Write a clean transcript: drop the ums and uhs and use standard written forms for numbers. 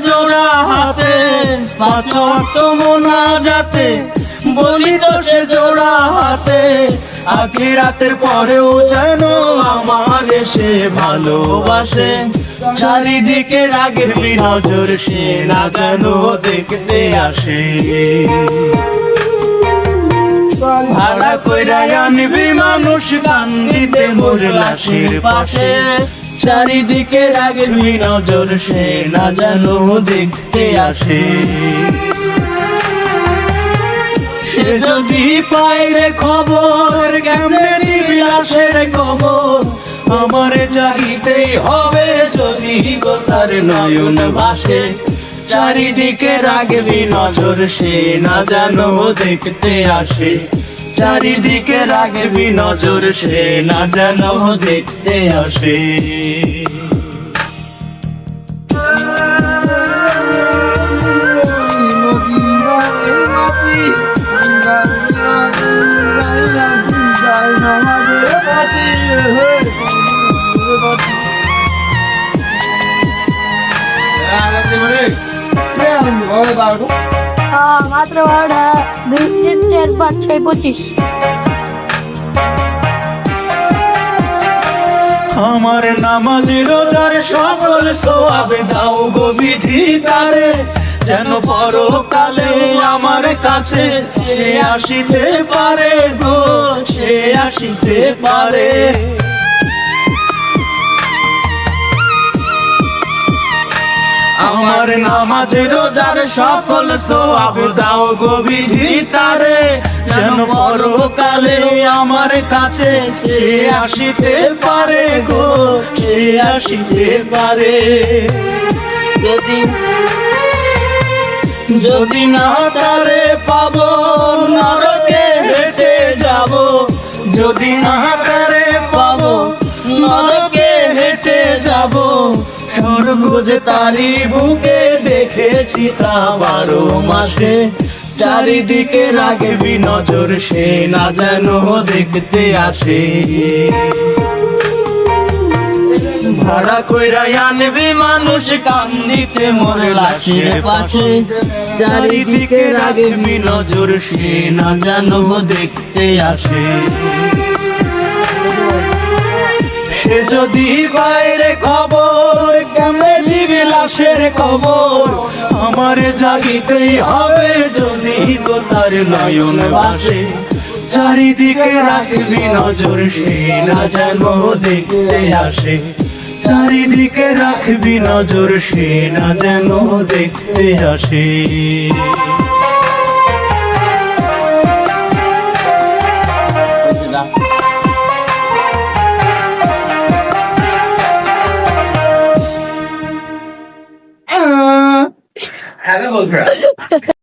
জোড়া হাতে, পাঁচ ওয়াক্ত মোনাজাতে বলি তো সে জোড়া হাতে। আখিরাতের পরেও যেন আমার সে ভালোবাসে, চারিদিকে রাগের নজর সে না যেন দেখতে আসে। ভাড়া কইরা আনবি মানুষ কান্দিতে মোর লাশের পাশে, চারিদিকে রাগের নজর সে না যেন দেখতে আসে। সে যদি পায় রে খবর কেমনে দিবি লাশের খবর, আমারে জাগিতেই হবে যদি গো তার নয়ন ভাসে। চারিদিকে রাগবি নজর সে না যেন দেখতে আসে, চারিদিকে রাগবি নজর সে না যেন দেখতে আসে। মাত্র 2, 3, 4, 5, 6, 25। আমার নামাজ রোজার সকল সওয়াব দাও গো বিধি তারে, যেন পরকালে আমার কাছে সে আসিতে পারে গো, সে আসিতে পারে। আমার নামাজ রোজার সকল সওয়াব দাও গো বিধি তারে, যেন পরকালে আমার কাছে সে আসিতে পারে গো, সে আসিতে পারে। যদি না তারে পাবো নরকে হেঁটে যাব, যদি না তারে পাবো নরকে হেঁটে যাব। স্বর্গ যে তারি বুকে দেখেছি তা 12 মাসে, চারিদিকে রাগবি নজর সে না যেন দেখতে আসে। ভাড়া কইরা আনবি মানুষ কান্দিতে মোর লাশের পাশে, চারিদিকে রাগবি নজর সে না যেন দেখতে আসে। সে যদি বাইরে খবর কেমনে দিবি লাশের খবর, আমার জাগিতেই হবে যদি গো তার নয়ন ভাসে। চারিদিকে রাখবি নজর সে না যেন দেখতে আসে, চারিদিকে রাখবি নজর সে না যেন দেখতে আসে। হ্যালো বন্ধুরা।